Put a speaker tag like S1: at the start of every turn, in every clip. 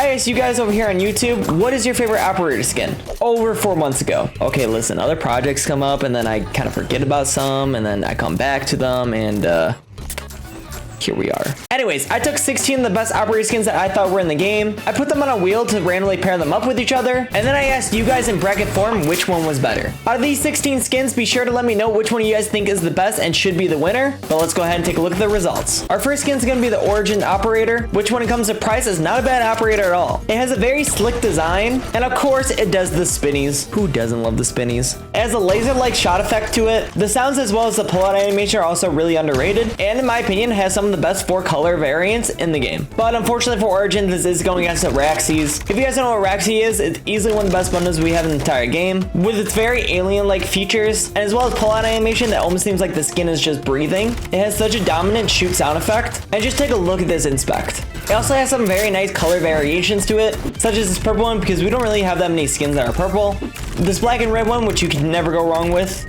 S1: I asked you guys over here on YouTube, what is your favorite operator skin? Over 4 months ago. Okay, listen, other projects come up and then I kind of forget about some and then I come back to them and here we are. Anyways, I took 16 of the best operator skins that I thought were in the game. I put them on a wheel to randomly pair them up with each other. And then I asked you guys in bracket form which one was better. Out of these 16 skins, be sure to let me know which one you guys think is the best and should be the winner. But let's go ahead and take a look at the results. Our first skin is going to be the Origin operator, which when it comes to price is not a bad operator at all. It has a very slick design. And of course, it does the spinnies. Who doesn't love the spinnies? It has a laser-like shot effect to it. The sounds as well as the pull-out animation are also really underrated. And in my opinion, has some of the best 4 color variants in the game. But unfortunately for Origin, this is going against the Raxies. If you guys don't know what Raxi is, it's easily one of the best bundles we have in the entire game, with its very alien-like features, and as well as pull-out animation that almost seems like the skin is just breathing. It has such a dominant shoot sound effect, and just take a look at this inspect. It also has some very nice color variations to it, such as this purple one, because we don't really have that many skins that are purple. This black and red one, which you can never go wrong with.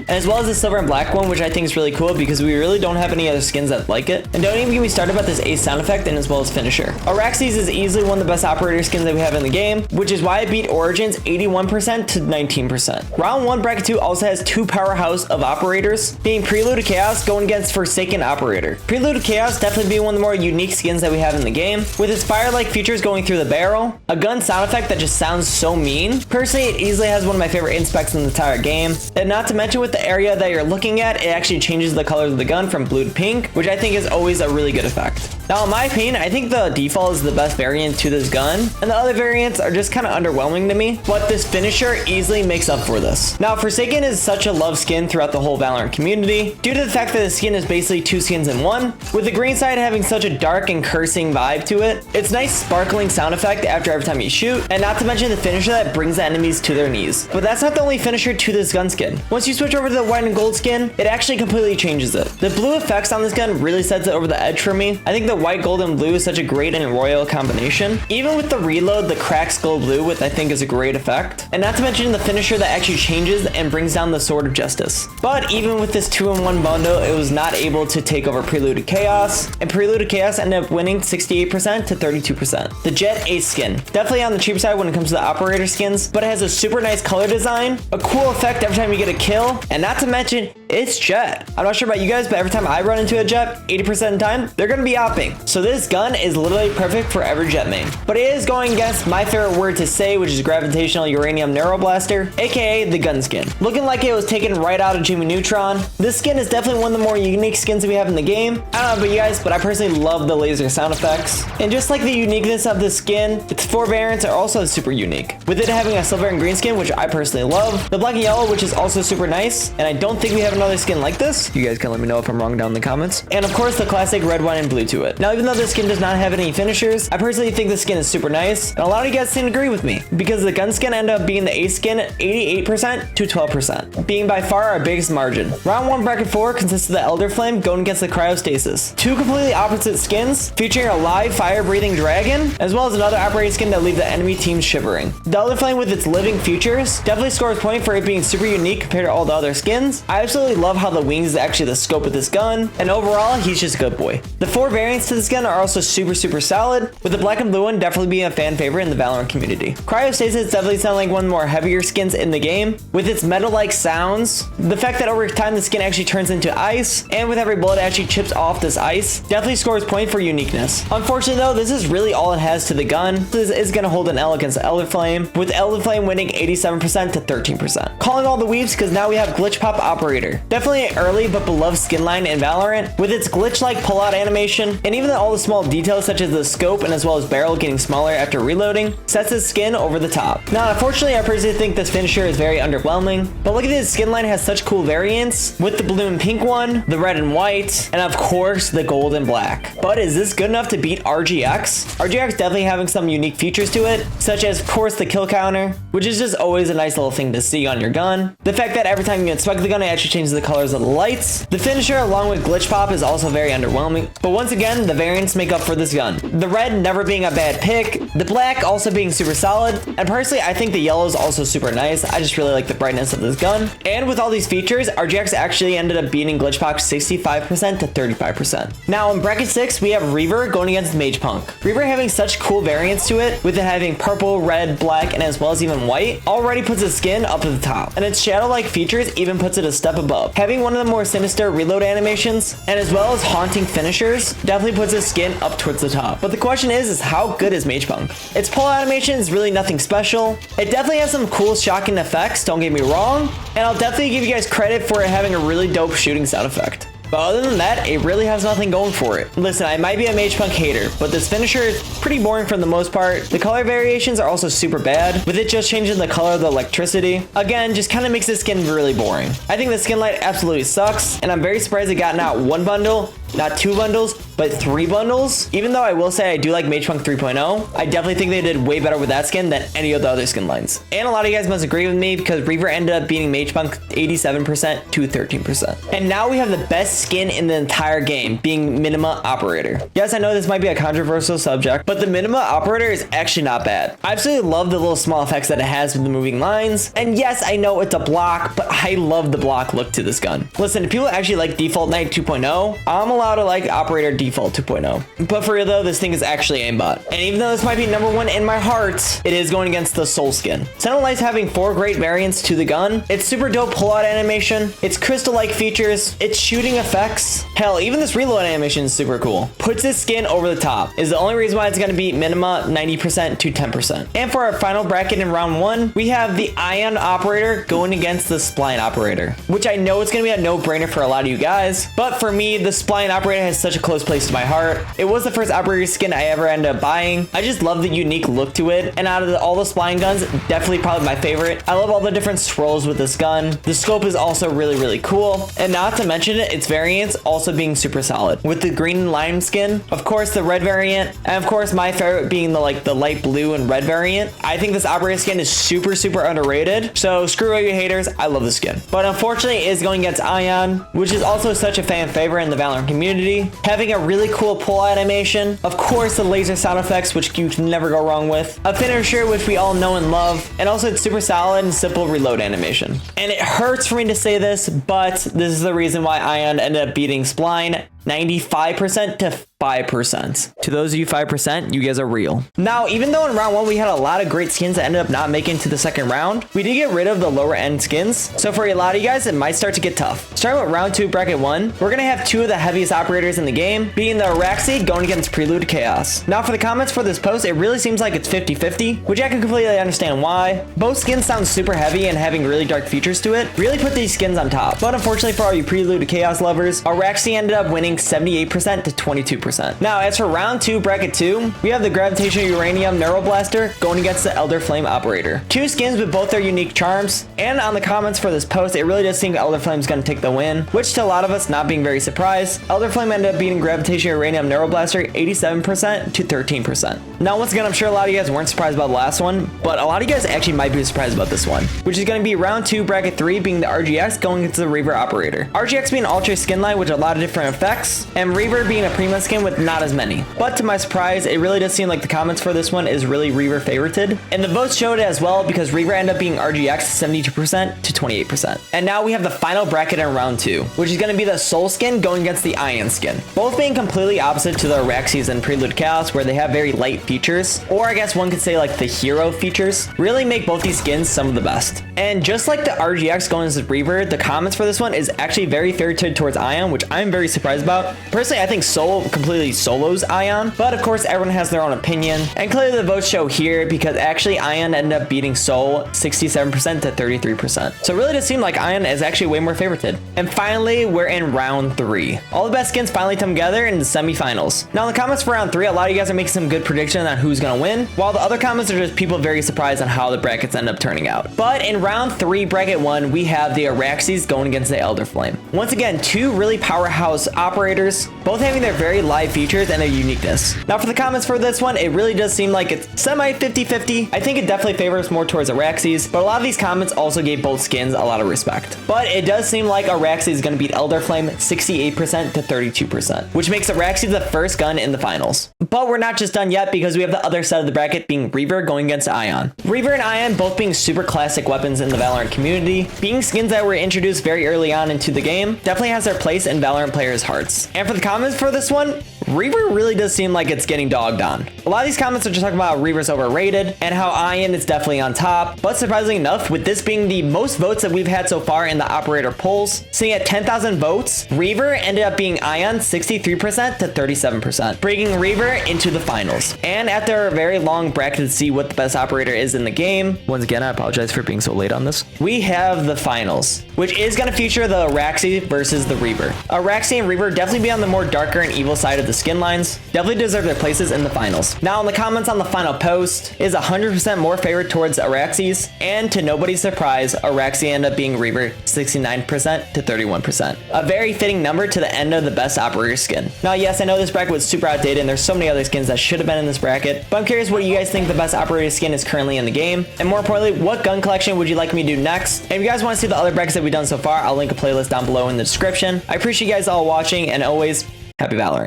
S1: As well as the silver and black one, which I think is really cool because we really don't have any other skins that like it. And don't even get me started about this ace sound effect and as well as finisher. Araxes is easily one of the best operator skins that we have in the game, which is why it beat Origin's 81% to 19%. Round 1 bracket 2 also has 2 powerhouse of operators, being Prelude to Chaos going against Forsaken Operator. Prelude to Chaos definitely being one of the more unique skins that we have in the game, with its fire-like features going through the barrel, a gun sound effect that just sounds so mean. Personally, it easily has one of my favorite inspects in the entire game, and not to mention with the area that you're looking at, it actually changes the colors of the gun from blue to pink, which I think is always a really good effect. Now, in my opinion, I think the default is the best variant to this gun, and the other variants are just kind of underwhelming to me, but this finisher easily makes up for this. Now, Forsaken is such a loved skin throughout the whole Valorant community, due to the fact that the skin is basically 2 skins in one, with the green side having such a dark and cursing vibe to it. It's nice sparkling sound effect after every time you shoot, and not to mention the finisher that brings the enemies to their knees. But that's not the only finisher to this gun skin. Once you switch over to the white and gold skin, it actually completely changes it. The blue effects on this gun really sets it over the edge for me. I think the white, gold, and blue is such a great and royal combination. Even with the reload, the cracked skull blue, which I think is a great effect. And not to mention the finisher that actually changes and brings down the Sword of Justice. But even with this 2-in-1 bundle, it was not able to take over Prelude to Chaos, and Prelude to Chaos ended up winning 68% to 32%. The Jet Ace skin, definitely on the cheap side when it comes to the operator skins, but it has a super nice color design, a cool effect every time you get a kill, and not to mention, it's Jet. I'm not sure about you guys, but every time I run into a Jet, 80% of the time, they're gonna be opping. So this gun is literally perfect for every Jet main. But it is going against my favorite word to say, which is Gravitational Uranium Neuroblaster, aka the gun skin. Looking like it was taken right out of Jimmy Neutron. This skin is definitely one of the more unique skins that we have in the game. I don't know about you guys, but I personally love the laser sound effects. And just like the uniqueness of the skin, its 4 variants are also super unique. With it having a silver and green skin, which I personally love, the black and yellow, which is also super nice, and I don't think we have another skin like this. You guys can let me know if I'm wrong down in the comments. And of course, the classic red, white, and blue to it. Now, even though this skin does not have any finishers, I personally think the skin is super nice, and a lot of you guys seem to agree with me, because the gun skin ended up being the ace skin at 88% to 12%, being by far our biggest margin. Round 1 bracket 4 consists of the Elder Flame going against the Cryostasis. 2 completely opposite skins, featuring a live fire-breathing dragon, as well as another operating skin that leave the enemy team shivering. The Elder Flame with its living features definitely scores point for it being super unique compared to all the other skins. I absolutely love how the wings is actually the scope of this gun, and overall, he's just a good boy. The 4 variants to this gun are also super solid, with the black and blue one definitely being a fan favorite in the Valorant community. Cryostasis definitely sounds like one of the more heavier skins in the game, with its metal-like sounds, the fact that over time the skin actually turns into ice, and with every bullet it actually chips off this ice, definitely scores point for uniqueness. Unfortunately though, this is really all it has to the gun. This is going to hold an L against Elder Flame, with Elder Flame winning 87% to 13%. Calling all the weeps because now we have Glitch Pop Operator. Definitely an early but beloved skin line in Valorant, with its glitch-like pull-out animation, and even all the small details such as the scope and as well as barrel getting smaller after reloading, sets this skin over the top. Now, unfortunately, I personally think this finisher is very underwhelming, but look at this skin line has such cool variants, with the blue and pink one, the red and white, and of course, the gold and black. But is this good enough to beat RGX? RGX definitely having some unique features to it, such as, of course, the kill counter, which is just always a nice little thing to see on your gun. The fact that every time you inspect the gun, it actually changes the colors of the lights. The finisher, along with Glitch Pop, is also very underwhelming. But once again, again, the variants make up for this gun. The red never being a bad pick, the black also being super solid, and personally, I think the yellow is also super nice. I just really like the brightness of this gun. And with all these features, RGX actually ended up beating Glitchbox 65% to 35%. Now in bracket 6, we have Reaver going against Mage Punk. Reaver having such cool variants to it, with it having purple, red, black, and as well as even white, already puts its skin up to the top. And its shadow-like features even puts it a step above. Having one of the more sinister reload animations, and as well as haunting finishers, definitely puts its skin up towards the top. But the question is how good is Mage Punk? Its pull animation is really nothing special. It definitely has some cool shocking effects, don't get me wrong, and I'll definitely give you guys credit for it having a really dope shooting sound effect. But other than that, it really has nothing going for it. Listen, I might be a Mage Punk hater, but this finisher is pretty boring for the most part. The color variations are also super bad, with it just changing the color of the electricity. Again, just kind of makes the skin really boring. I think the skin light absolutely sucks, and I'm very surprised it got not one bundle, not two bundles, but 3 bundles. Even though I will say I do like Mage Punk 3.0, I definitely think they did way better with that skin than any of the other skin lines. And a lot of you guys must agree with me because Reaver ended up beating Mage Punk 87% to 13%. And now we have the best skin in the entire game, being Minima Operator. Yes, I know this might be a controversial subject, but the Minima Operator is actually not bad. I absolutely love the little small effects that it has with the moving lines. And yes, I know it's a block, but I love the block look to this gun. Listen, if people actually like Default Night 2.0, I'm allowed to like Operator Default 2.0. But for real though, this thing is actually aimbot. And even though this might be number 1 in my heart, it is going against the Soul skin. Sentinel Light's having 4 great variants to the gun. It's super dope pullout animation, its crystal-like features, its shooting effects. Hell, even this reload animation is super cool. Puts this skin over the top. Is the only reason why it's going to beat Minima 90% to 10%. And for our final bracket in round 1, we have the Ion Operator going against the Spline Operator, which I know it's going to be a no-brainer for a lot of you guys, but for me, the Spline Operator has such a close place to my heart. It was the first Operator skin I ever ended up buying. I just love the unique look to it, and out of all the Spline guns, definitely probably my favorite. I love all the different swirls with this gun. The scope is also really, really cool, and not to mention its variants also being super solid. With the green and lime skin, of course the red variant, and of course my favorite being the light blue and red variant. I think this Operator skin is super, super underrated, so screw all you haters, I love the skin. But unfortunately, it is going against Ion, which is also such a fan favorite in the Valorant community, having a really cool pull animation, of course the laser sound effects, which you can never go wrong with, a finisher which we all know and love, and also it's super solid and simple reload animation. And it hurts for me to say this, but this is the reason why Ion ended up beating Spline 95% to 5%. To those of you 5%, you guys are real. Now, even though in round 1 we had a lot of great skins that ended up not making to the second round, we did get rid of the lower end skins. So for a lot of you guys, it might start to get tough. Starting with round 2, bracket 1, we're gonna have 2 of the heaviest operators in the game, being the Araxi going against Prelude to Chaos. Now for the comments for this post, it really seems like it's 50-50, which I can completely understand why. Both skins sound super heavy and having really dark features to it, really put these skins on top. But unfortunately for all you Prelude to Chaos lovers, Araxi ended up winning 78% to 22%. Now, as for round 2, bracket 2, we have the Gravitational Uranium Neuroblaster going against the Elder Flame Operator. 2 skins with both their unique charms, and on the comments for this post, it really does seem Elder Flame's gonna take the win, which to a lot of us not being very surprised, Elder Flame ended up beating Gravitational Uranium Neuroblaster 87% to 13%. Now, once again, I'm sure a lot of you guys weren't surprised about the last one, but a lot of you guys actually might be surprised about this one, which is gonna be round 2, bracket 3, being the RGX going into the Reaver Operator. RGX being Ultra skin line with a lot of different effects, and Reaver being a Prima skin with not as many. But to my surprise, it really does seem like the comments for this one is really Reaver favorited. And the votes showed it as well because Reaver ended up being RGX 72% to 28%. And now we have the final bracket in round 2, which is going to be the Soul skin going against the Ion skin. Both being completely opposite to the Araxis and Prelude Chaos, where they have very light features, or I guess one could say like the hero features, really make both these skins some of the best. And just like the RGX going against Reaver, the comments for this one is actually very favorited towards Ion, which I'm very surprised about. Personally, I think Soul completely solos Ion, but of course everyone has their own opinion, and clearly the votes show here because actually Ion ended up beating Soul 67% to 33%. So it really does seem like Ion is actually way more favorited. And finally, we're in round 3. All the best skins finally come together in the semifinals. Now in the comments for round 3, a lot of you guys are making some good predictions prediction on who's gonna win, while the other comments are just people very surprised on how the brackets end up turning out. But in round 3, bracket 1, we have the Araxes going against the Elder Flame. Once again, two really powerhouse operators, both having their very live features and their uniqueness. Now for the comments for this one, it really does seem like it's semi 50-50. I think it definitely favors more towards Araxes, but a lot of these comments also gave both skins a lot of respect. But it does seem like Araxes is going to beat Elder Flame 68% to 32%, which makes Araxes the first gun in the finals. But we're not just done yet, because we have the other side of the bracket being Reaver going against Ion. Reaver and Ion both being super classic weapons in the Valorant community, being skins that were introduced very early on into the game, definitely has their place in Valorant players' hearts. And for the comments for this one, Reaver really does seem like it's getting dogged on. A lot of these comments are just talking about how Reaver's overrated and how Ion is definitely on top. But surprisingly enough, with this being the most votes that we've had so far in the operator polls, sitting at 10,000 votes, Reaver ended up being Ion 63% to 37%, bringing Reaver into the finals. And after a very long bracket to see what the best operator is in the game, once again, I apologize for being so late on this, we have the finals, which is going to feature the Araxi versus the Reaver. Araxi and Reaver definitely be on the more darker and evil side of the skin lines, definitely deserve their places in the finals. Now in the comments on the final post is 100% more favored towards Araxes, and to nobody's surprise, Araxi ended up being Reaver 69% to 31%. A very fitting number to the end of the best operator skin. Now yes, I know this bracket was super outdated and there's so many other skins that should have been in this bracket, but I'm curious what you guys think the best operator skin is currently in the game, and more importantly, what gun collection would you like me to do next? And if you guys want to see the other brackets that we've done so far, I'll link a playlist down below in the description. I appreciate you guys all watching, and always, happy Valorant.